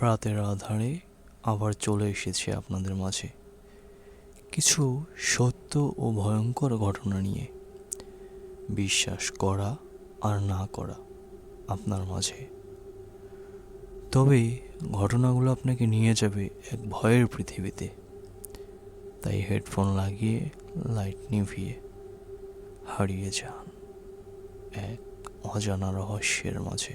রাতের আঁধারে আবার চলে এসেছে আপনাদের মাঝে কিছু সত্য ও ভয়ঙ্কর ঘটনা নিয়ে। বিশ্বাস করা আর না করা আপনার মাঝে। তবে ঘটনাগুলো আপনাকে নিয়ে যাবে এক ভয়ের পৃথিবীতে। তাই হেডফোন লাগিয়ে লাইট নিভিয়ে হারিয়ে যান এক অজানা রহস্যের মাঝে।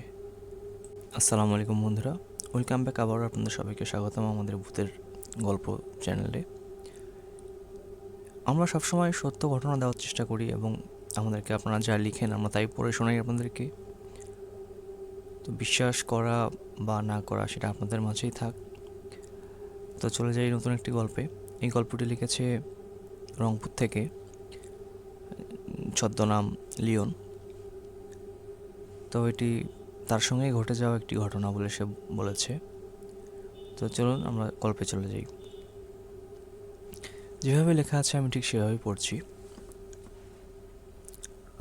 আসসালামু আলাইকুম বন্ধুরা, ওয়েলকাম ব্যাক। আবার আপনাদের সবাইকে স্বাগতম আমাদের ভূতের গল্প চ্যানেলে। আমরা সবসময় সত্য ঘটনা দেওয়ার চেষ্টা করি এবং আমাদেরকে আপনারা যা লিখেন আমরা তাই পড়ে শোনাই আপনাদেরকে। তো বিশ্বাস করা বা না করা সেটা আপনাদের মাঝেই থাক। তো চলে যাই নতুন একটি গল্পে। এই গল্পটি লিখেছে রংপুর থেকে, ছদ্মনাম লিওন। তো এটি তার সঙ্গেই ঘটে যাওয়া একটি ঘটনা বলে সে বলেছে। তো চলুন আমরা গল্পে চলে যাই। যেভাবে লেখা আছে আমি ঠিক সেভাবেই পড়ছি।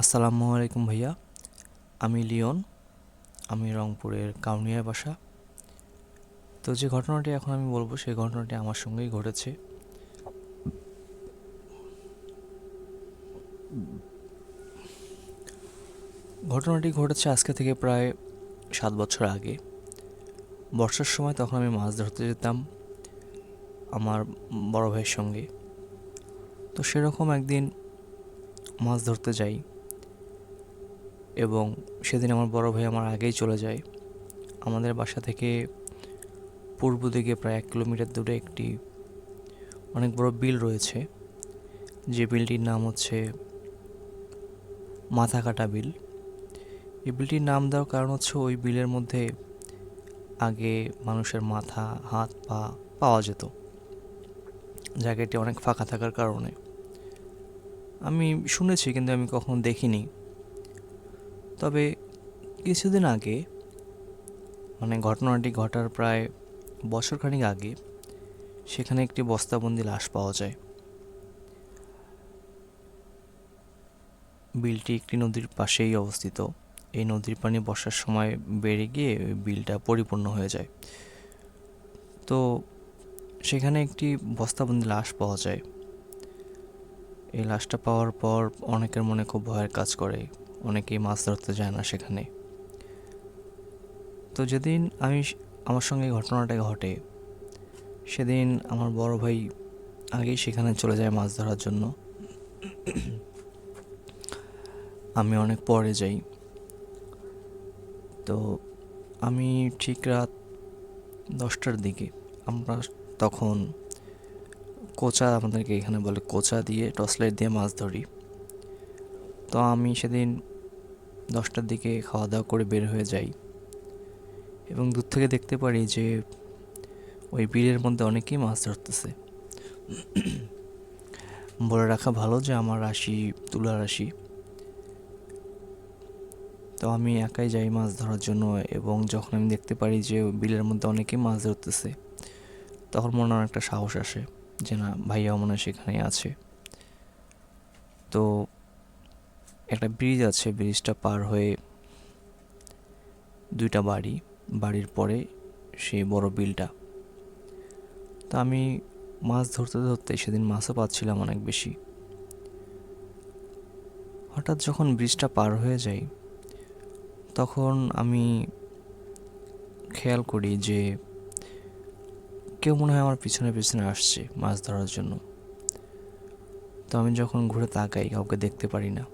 আসসালামু আলাইকুম ভাইয়া, আমি লিওন, আমি রংপুরের কাউনিয়ায় বাসা। তো যে ঘটনাটি এখন আমি বলবো সেই ঘটনাটি আমার সঙ্গেই ঘটেছে। ঘটনাটি ঘটেছে আজকে থেকে প্রায় 7 বছর আগে। বর্ষার সময় তখন আমি মাছ ধরতে যেতাম আমার বড় ভাইয়ের সঙ্গে। তো সেরকম একদিন মাছ ধরতে যাই এবং সেদিন আমার বড় ভাই আমার আগেই চলে যায়। আমাদের বাসা থেকে পূর্ব দিকে প্রায় 1 কিলোমিটার দূরে একটি অনেক বড় বিল রয়েছে, যে বিলটির নাম হচ্ছে মাথাকাটা বিল। এই বিলটির নাম দেওয়ার কারণ হচ্ছে ওই বিলের মধ্যে আগে মানুষের মাথা, হাত, পা পাওয়া যেত। জায়গাটি অনেক ফাঁকা থাকার কারণে আমি শুনেছি, কিন্তু আমি কখনো দেখিনি। তবে কিছুদিন আগে, মানে ঘটনাটি ঘটার প্রায় বছরখানেক আগে, সেখানে একটি বস্তাবন্দি লাশ পাওয়া যায়। বিলটি একটি নদীর পাশেই অবস্থিত। এই নদীর পানি বর্ষার সময় বেড়ে গিয়ে বিলটা পরিপূর্ণ হয়ে যায়। তো সেখানে একটি বস্তাবন্দি লাশ পাওয়া যায়। এই লাশটা পাওয়ার পর অনেকের মনে খুব ভয়ের কাজ করে, অনেকেই মাছ ধরতে যায় না সেখানে। তো যেদিন আমার সঙ্গে ঘটনাটা ঘটে, সেদিন আমার বড় ভাই আগেই সেখানে চলে যায় মাছ ধরার জন্য। আমি অনেক পরে যাই। তো আমি ঠিক রাত 10টার দিকে, আমরা তখন কোচা, আমাদেরকে এখানে বলে কোচা দিয়ে, টর্চ লাইট দিয়ে মাছ ধরি। তো আমি সেদিন 10টার দিকে খাওয়া দাওয়া করে বের হয়ে যাই এবং দূর থেকে দেখতে পারি যে ওই বিলের মধ্যে অনেকেই মাছ ধরতেছে। বলে রাখা ভালো যে আমার রাশি তুলা রাশি। তো আমি একাই যাই মাছ ধরার জন্য এবং যখন আমি দেখতে পারি যে বিলের মধ্যে অনেকেই মাছ ধরতেছে, তখন মনে অনেকটা সাহস আসে যে না, ভাইয়াও মনে হয় সেখানে আছে। তো একটা ব্রিজ আছে, ব্রিজটা পার হয়ে 2টা বাড়ির পরে সেই বড় বিলটা। তো আমি মাছ ধরতে ধরতে সেদিন মাছও পাচ্ছিলাম অনেক বেশি। হঠাৎ যখন ব্রিজটা পার হয়ে যাই, তখন আমি খেয়াল করি যে কেউ মনে হয় আমার পিছনে পিছনে আসছে মাছ ধরার জন্য। তো আমি যখন ঘুরে তাকাই, কাউকে দেখতে পারি না।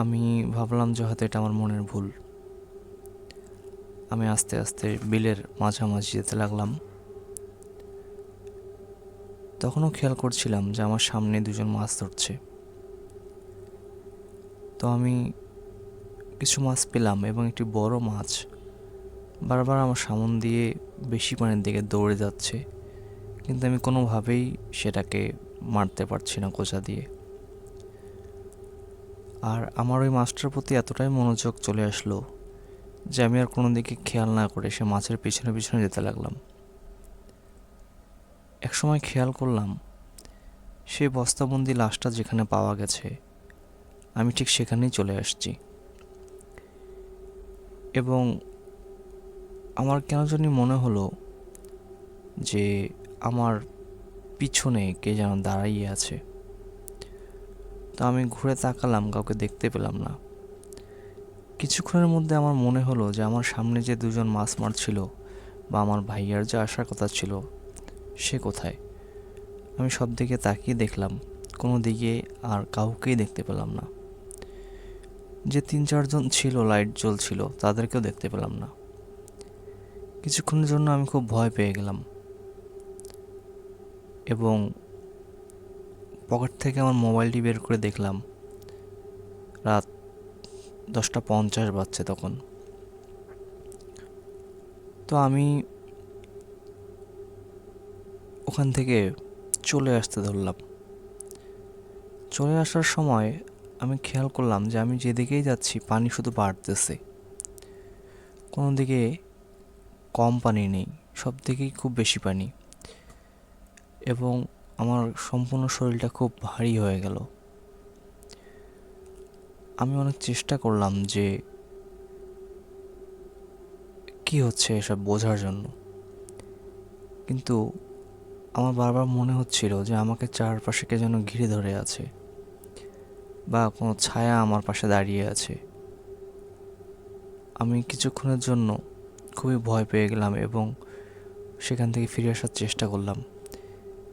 আমি ভাবলাম যে হয়তো এটা আমার মনের ভুল। আমি আস্তে আস্তে বিলের মাঝামাঝি যেতে লাগলাম। তখনও খেয়াল করছিলাম যে আমার সামনে 2জন মাছ ধরছে। তো আমি কিছু মাছ পেলাম এবং একটি বড় মাছ বারবার আমার সামন দিয়ে বেশি পানির দিকে দৌড়ে যাচ্ছে, কিন্তু আমি কোনোভাবেই সেটাকে মারতে পারছি না কোচা দিয়ে। আর আমার ওই মাছটার প্রতি এতটাই মনোযোগ চলে আসলো যে আমি আর কোনো দিকে খেয়াল না করে সে মাছের পিছনে পিছনে যেতে লাগলাম। একসময় খেয়াল করলাম সেই বস্তাবন্দি লাশটা যেখানে পাওয়া গেছে, আমি ঠিক সেখানেই চলে আসছি এবং আমার কেন জানি মনে হলো যে আমার পিছনে কে যেন দাঁড়াইয়ে আছে। তো আমি ঘুরে তাকালাম, কাউকে দেখতে পেলাম না। কিছুক্ষণের মধ্যে আমার মনে হলো যে আমার সামনে যে দুজন মাছ মারছিল বা আমার ভাইয়ার যে আসার কথা ছিল সে কোথায়। আমি সব দিকে তাকিয়ে দেখলাম, কোনো দিকে আর কাউকেই দেখতে পেলাম না। যে 3-4 জন ছিল লাইট জ্বলছিল তাদেরকেও দেখতে পেলাম না। কিছুক্ষণের জন্য আমি খুব ভয় পেয়ে গেলাম এবং পকেট থেকে আমার মোবাইলটি বের করে দেখলাম রাত 10টা 50 বাজছে তখন। তো আমি ওখান থেকে চলে আসতে ধরলাম। চলে আসার সময় আমি খেয়াল করলাম যে আমি যেদিকেই যাচ্ছি পানি শুধু বাড়তেছে, কোনো দিকে কম পানি নেই, সব দিকেই খুব বেশি পানি এবং আমার সম্পূর্ণ শরীরটা খুব ভারী হয়ে গেল। আমি অনেক চেষ্টা করলাম যে কি হচ্ছে এসব বোঝার জন্য, কিন্তু আমার বারবার মনে হচ্ছিল যে আমাকে চারপাশে কে যেন ঘিরে ধরে আছে বা কোনো ছায়া আমার পাশে দাঁড়িয়ে আছে। আমি কিছুক্ষণের জন্য খুবই ভয় পেয়ে গেলাম এবং সেখান থেকে ফিরে আসার চেষ্টা করলাম,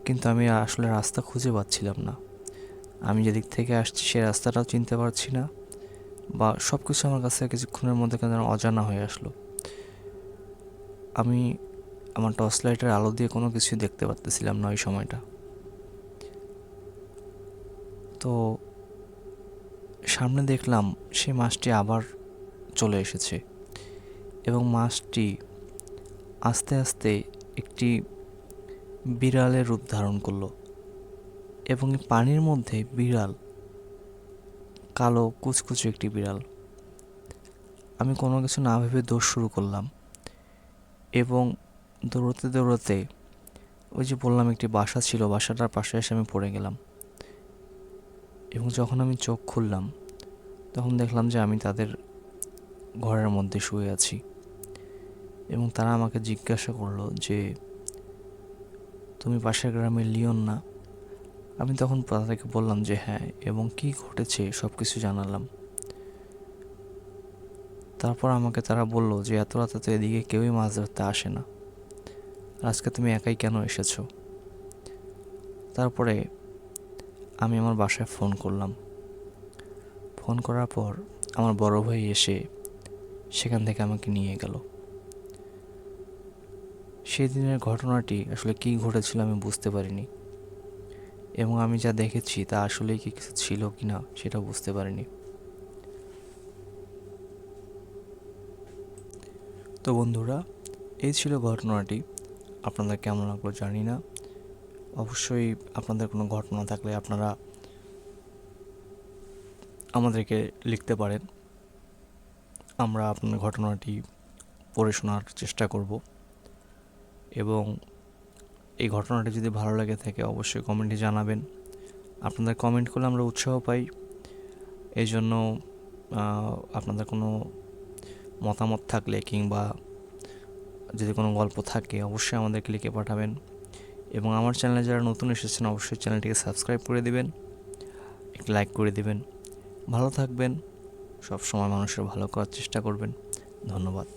কিন্তু আমি আসলে রাস্তা খুঁজে পাচ্ছিলাম না। আমি যেদিক থেকে আসছি সে রাস্তাটাও চিনতে পারছি না, বা সব কিছু আমার কাছে কিছুক্ষণের মধ্যে কেন অজানা হয়ে আসলো। আমি আমার টর্চ লাইটের আলো দিয়ে কোনো কিছুই দেখতে পারতেছিলাম না ওই সময়টা। তো সামনে দেখলাম সেই মাছটি আবার চলে এসেছে এবং মাছটি আস্তে আস্তে একটি বিড়ালের রূপ ধারণ করলো এবং পানির মধ্যে বিড়াল, কালো কুচকুচে একটি বিড়াল। আমি কোনো কিছু না ভেবে দৌড় শুরু করলাম এবং দৌড়তে দৌড়তে ওই যে বললাম একটি বাসা ছিল, বাসাটার পাশে এসে আমি পড়ে গেলাম এবং যখন আমি চোখ খুললাম তখন দেখলাম যে আমি তাদের ঘরের মধ্যে শুয়ে আছি এবং তারা আমাকে জিজ্ঞাসা করলো যে তুমি পাশের গ্রামের লিওন না? আমি তখন তাদেরকে বললাম যে হ্যাঁ, এবং কি ঘটেছে সব কিছু জানালাম। তারপর আমাকে তারা বলল যে এত রাতে তো এদিকে কেউই মাছ ধরতে আসে না, আজকে তুমি একাই কেন এসেছো? তারপরে আমি আমার বাসায় ফোন করলাম। ফোন করার পর আমার বড় ভাই এসে সেখান থেকে আমাকে নিয়ে গেল। সেই দিনের ঘটনাটি আসলে কী ঘটেছিল আমি বুঝতে পারিনি এবং আমি যা দেখেছি তা আসলেই কি কিছু ছিল কি না সেটা বুঝতে পারিনি। তো বন্ধুরা, এই ছিল ঘটনাটি। আপনাদের কেমন লাগলো জানি না। অবশ্যই আপনাদের কোনো ঘটনা থাকলে আপনারা আমাদেরকে লিখতে পারেন, আমরা আপনার ঘটনাটি পড়ে শোনার চেষ্টা করব এবং এই ঘটনাটি যদি ভালো লাগে থাকে অবশ্যই কমেন্টে জানাবেন। আপনাদের কমেন্ট করলে আমরা উৎসাহ পাই। এই জন্য আপনাদের কোনো মতামত থাকলে কিংবা যদি কোনো গল্প থাকে অবশ্যই আমাদেরকে লিখে পাঠাবেন এবং আমার চ্যানেলে যারা নতুন এসেছেন অবশ্যই চ্যানেলটিকে সাবস্ক্রাইব করে দিবেন, একটি লাইক করে দিবেন। ভালো থাকবেন, সব সময় মানুষের ভালো করার চেষ্টা করবেন। ধন্যবাদ।